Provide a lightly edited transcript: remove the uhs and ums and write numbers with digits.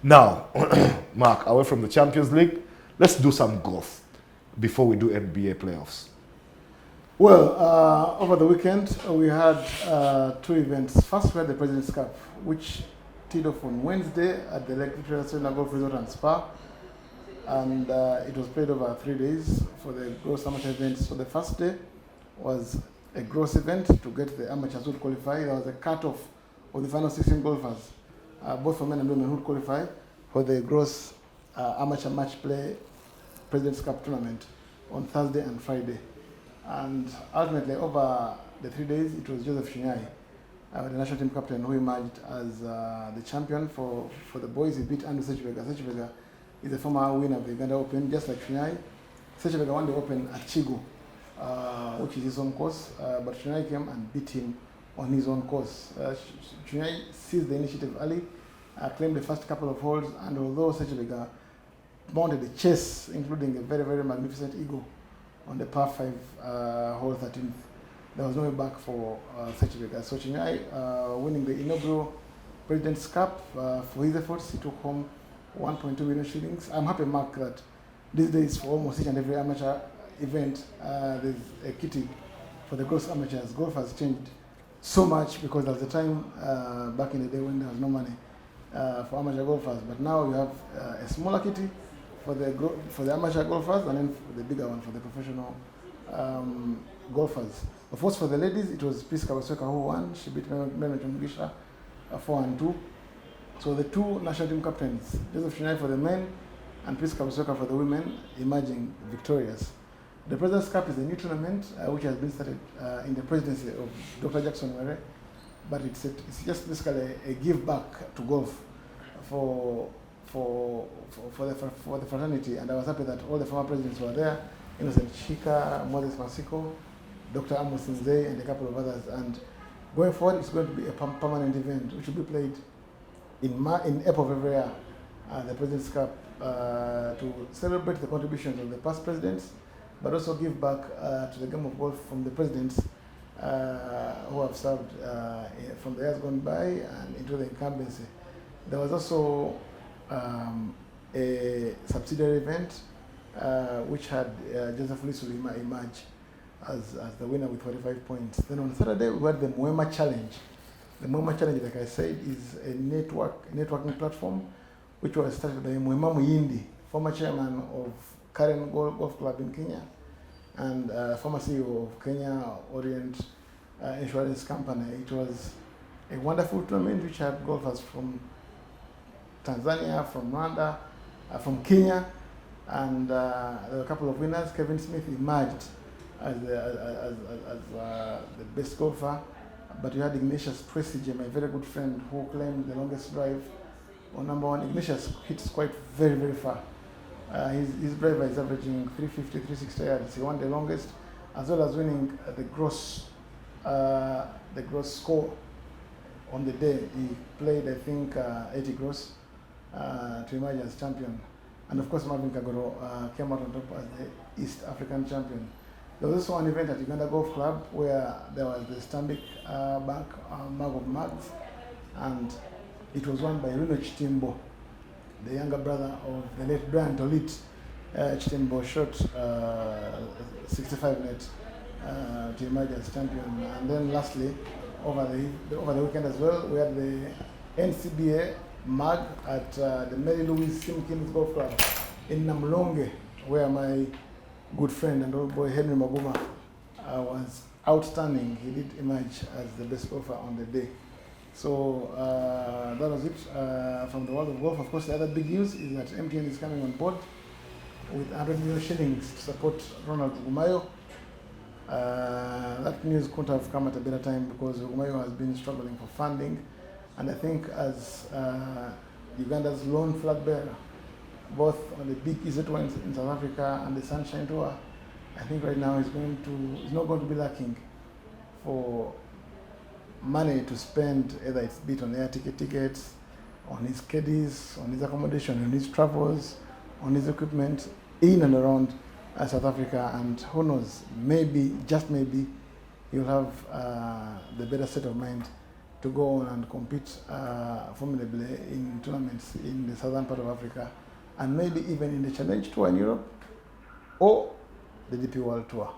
Now, Mark, away from the Champions League, let's do some golf before we do NBA playoffs. Well, over the weekend, we had two events. First, we had the President's Cup, which teed off on Wednesday at the Lake Victoria Serena Golf Resort and Spa. And it was played over 3 days for the gross amateur events. So the first day was a gross event to get the amateurs who would qualify. There was a cut-off of the final 16 golfers, both for men and women, who would qualify for the gross amateur match play President's Cup tournament on Thursday and Friday. And ultimately, over the 3 days, it was Joseph Shinyai, the national team captain, who emerged as the champion for the boys. He beat Andrew Sechibega. Sechibega is a former winner of the Uganda Open, just like Shinyai. Sechibega won the Open at Chigo, which is his own course, but Shinyai came and beat him on his own course. Shinyai seized the initiative early, claimed the first couple of holes, and although Sechibega mounted a chase, including a very, very magnificent eagle on the par 5 hole 13th, there was no way back for Sechibega. So Shinyai, winning the inaugural President's Cup for his efforts, he took home 1.2 million shillings. I'm happy, Mark, that these days for almost each and every amateur event, there's a kitty for the gross amateurs. Golf has changed so much, because there was a time back in the day when there was no money for amateur golfers, but now you have a smaller kitty for the amateur golfers, and then the bigger one for the professional golfers. Of course, for the ladies, it was Peace Kabasweka who won. She beat Mary Mugisha 4-2. So the two national team captains, Joseph Shinyai for the men and Peace Kabasweka for the women, emerging victorious. The President's Cup is a new tournament which has been started in the presidency of Dr. Jackson Were, but it's just basically a give back to golf for the fraternity, and I was happy that all the former presidents were there. Innocent Chika, Moses Masiko, Dr. Amos Nzei, and a couple of others. And going forward, it's going to be a permanent event, which will be played in April of every year, the President's Cup, to celebrate the contributions of the past presidents, but also give back to the game of golf from the presidents who have served from the years gone by and into the incumbency. There was also a subsidiary event which had Joseph Lisu emerge as the winner with 45 points. Then on Saturday, we had the Mwema Challenge. The Mwema Challenge, like I said, is a networking platform which was started by Mwema Muyindi, former chairman of Karen Golf Club in Kenya, and former CEO of Kenya Orient Insurance Company. It was a wonderful tournament which had golfers from Tanzania, from Rwanda, from Kenya, and there were a couple of winners. Kevin Smith emerged as the best golfer, but you had Ignatius Prestige, my very good friend, who claimed the longest drive on number one. Ignatius hits quite very, very far. His driver is averaging 350, 360 yards. He won the longest, as well as winning the gross score on the day. He played, I think, 80 gross to emerge as champion. And of course, Marvin Kagoro came out on top as the East African champion. There was also an event at Uganda Golf Club where there was the Stanbic Bank Mag of Mags, and it was won by Rino Chitimbo, the younger brother of the late Brian Tolit. Chitimbo shot 65 net to emerge as champion. And then lastly, over the weekend as well, we had the NCBA Mag at the Mary Louise Simkins Golf Club in Namlonge, where my good friend and old boy Henry Maguma was outstanding. He did emerge as the best golfer on the day. So that was it from the world of golf. Of course, the other big news is that MTN is coming on board with 100 million shillings to support Ronald Gumayo. That news couldn't have come at a better time, because Gumayo has been struggling for funding, and I think as Uganda's lone flag bearer, both on the big East ones in South Africa and the Sunshine Tour, I think right now he's not going to be lacking for money to spend, either it's bit on air tickets, on his caddies, on his accommodation, on his travels, on his equipment in and around South Africa. And who knows, maybe, just maybe, he'll have the better state of mind to go on and compete formidably in tournaments in the southern part of Africa, and maybe even in the Challenge Tour in Europe or the DP World Tour.